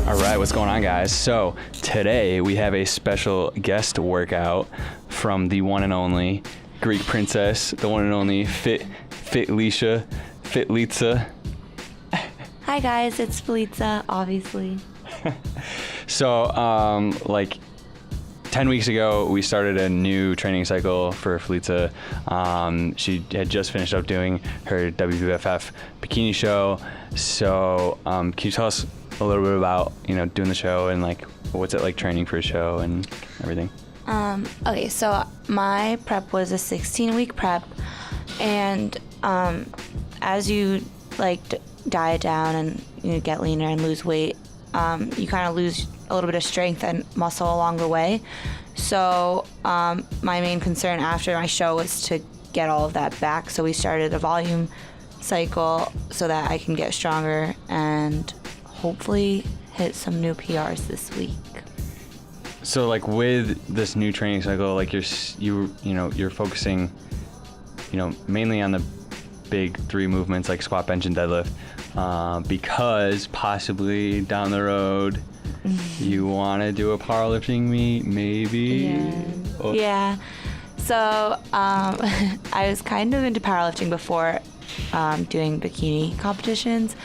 All right, what's going on, guys? So today we have a special guest workout from the one and only Greek princess, the one and only Fitlica. Hi guys, it's Felica, obviously. So, like 10 weeks ago, we started a new training cycle for Felica. She had just finished up doing her WWFF bikini show. So, can you tell us a little bit about, doing the show and like, what's it like training for a show and everything? Okay, so my prep was a 16-week prep, and as you diet down and you get leaner and lose weight, you kind of lose a little bit of strength and muscle along the way. So my main concern after my show was to get all of that back. So we started a volume cycle so that I can get stronger and hopefully hit some new PRs this week. So like with this new training cycle, like you're focusing, mainly on the big three movements like squat, bench, and deadlift, because possibly down the road you want to do a powerlifting meet, maybe. Yeah. So I was kind of into powerlifting before doing bikini competitions,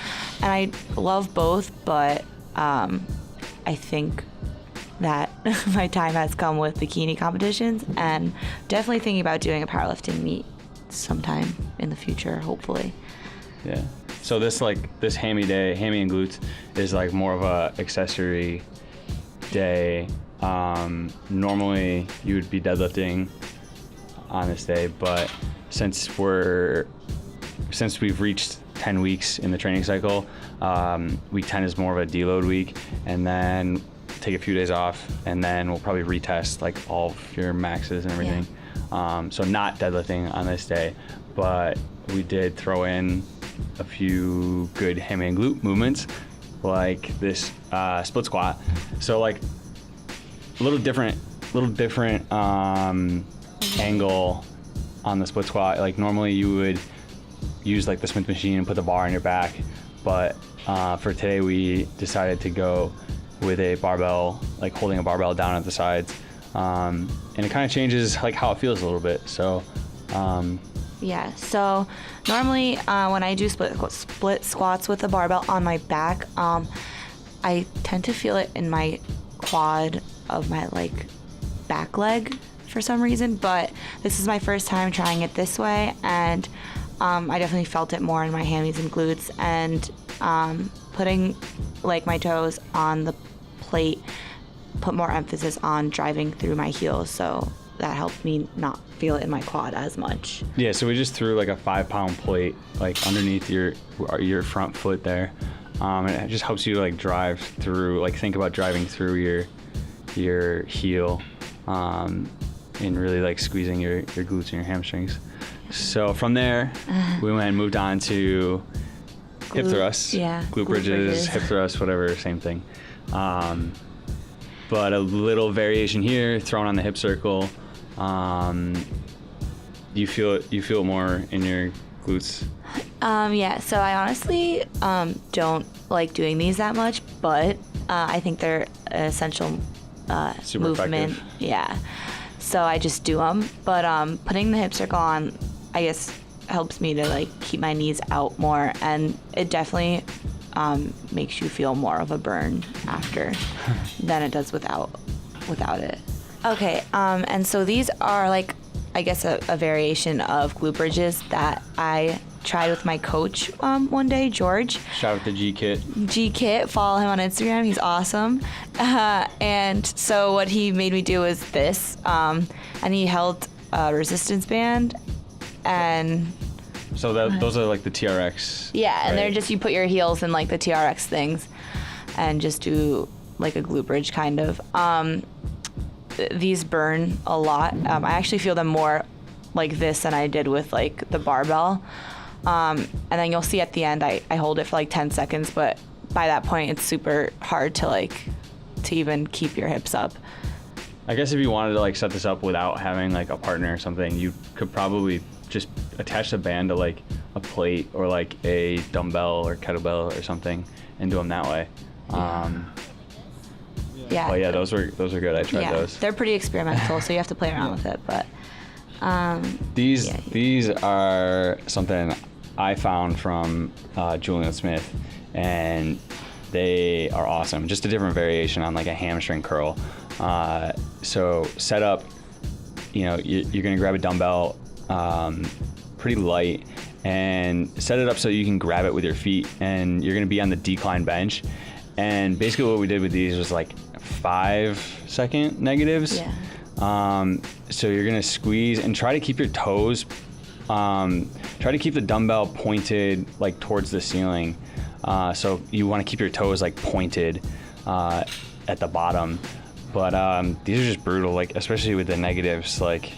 and I love both, but I think that my time has come with bikini competitions, and definitely thinking about doing a powerlifting meet sometime in the future, hopefully. Yeah. So this Hammy day, Hammy and Glute, is like more of a accessory day. Normally you would be deadlifting on this day, but since we've reached 10 weeks in the training cycle, week 10 is more of a deload week, and then take a few days off, and then we'll probably retest like all of your maxes and everything. Yeah. So not deadlifting on this day, but we did throw in a few good hammy and glute movements, like this split squat. So like a little different angle on the split squat. Like normally you would use like the Smith machine and put the bar on your back, but for today we decided to go with a barbell, like holding a barbell down at the sides, and it kind of changes like how it feels a little bit. So yeah, so normally when I do split squats with a barbell on my back, I tend to feel it in my quad of my back leg for some reason, but this is my first time trying it this way, and I definitely felt it more in my hammies and glutes, and putting my toes on the plate put more emphasis on driving through my heels, so that helped me not feel it in my quad as much. Yeah, so we just threw like a 5-pound plate underneath your front foot there, and it just helps you drive through, think about driving through your heel, and really squeezing your glutes and your hamstrings. So from there, we went and moved on to hip thrusts, glute bridges, hip thrusts, whatever, same thing. But a little variation here, thrown on the hip circle. You feel it more in your glutes? Yeah, so I honestly don't like doing these that much, but I think they're an essential super movement. Effective. Yeah, so I just do them. But putting the hip circle on, I guess, helps me to keep my knees out more, and it definitely makes you feel more of a burn after than it does without it. Okay, and so these are I guess a variation of glute bridges that I tried with my coach one day, George. Shout out to G-Kit, follow him on Instagram, he's awesome. And so what he made me do was this, and he held a resistance band, and so those are the TRX. Yeah, and right? they're just, you put your heels in the TRX things and just do a glute bridge kind of. These burn a lot. I actually feel them more like this than I did with the barbell. And then you'll see at the end I hold it for 10 seconds, but by that point it's super hard to even keep your hips up. I guess if you wanted to set this up without having a partner or something, you could probably just attach the band to a plate or a dumbbell or kettlebell or something and do them that way. Yeah. Oh yeah, those were good. I tried those. They're pretty experimental, so you have to play around with it. But these are something I found from Julian Smith, and they are awesome. Just a different variation on like a hamstring curl. So set up, you're gonna grab a dumbbell, pretty light, and set it up so you can grab it with your feet, and you're gonna be on the decline bench. And basically what we did with these was like 5-second negatives. Yeah. So you're gonna squeeze and try to keep your toes, try to keep the dumbbell pointed like towards the ceiling. So you wanna keep your toes like pointed at the bottom. But these are just brutal, like especially with the negatives, like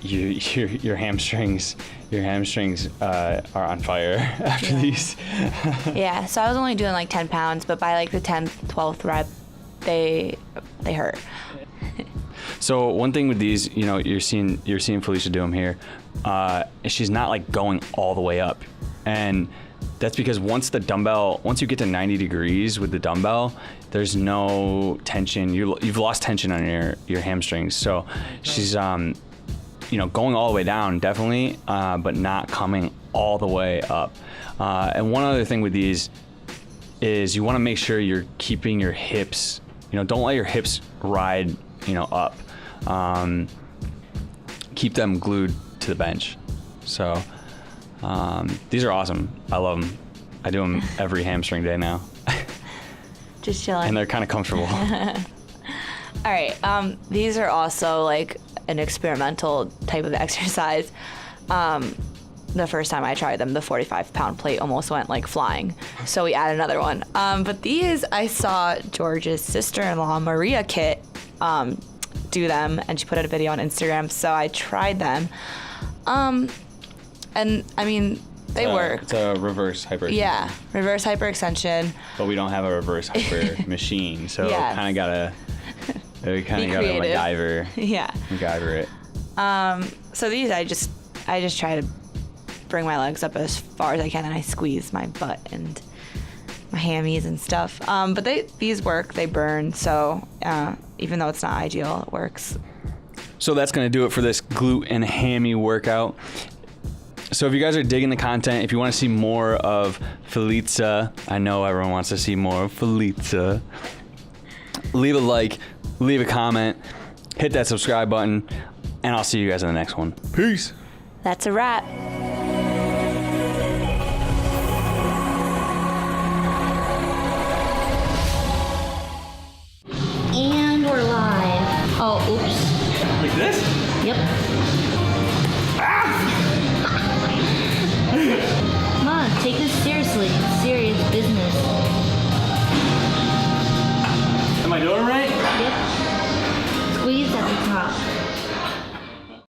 your hamstrings are on fire after these. Yeah, so I was only doing like 10 pounds, but by like the 10th, 12th rep, they hurt. So one thing with these, you're seeing Felicia do them here. She's not like going all the way up, and that's because once you get to 90 degrees with the dumbbell, there's no tension. You've lost tension on your hamstrings. So she's going all the way down, definitely, but not coming all the way up. And one other thing with these is you want to make sure you're keeping your hips, don't let your hips ride, up. Keep them glued to the bench. So these are awesome. I love them. I do them every hamstring day now. Just chilling. And they're kind of comfortable. All right. These are also like an experimental type of exercise. The first time I tried them, the 45-pound plate almost went like flying. So we added another one. But these, I saw George's sister-in-law, Maria Kit, do them, and she put out a video on Instagram. So I tried them. And I mean, they work. It's a reverse hyperextension. Yeah, reverse hyperextension. But we don't have a reverse hyper machine, so Yes. we kind of gotta MacGyver. Yeah. MacGyver it. So these, I just try to bring my legs up as far as I can, and I squeeze my butt and my hammies and stuff. But these work. They burn. So even though it's not ideal, it works. So that's gonna do it for this glute and hammy workout. So if you guys are digging the content, if you want to see more of Felicia, I know everyone wants to see more of Felicia, leave a like, leave a comment, hit that subscribe button, and I'll see you guys in the next one. Peace. That's a wrap.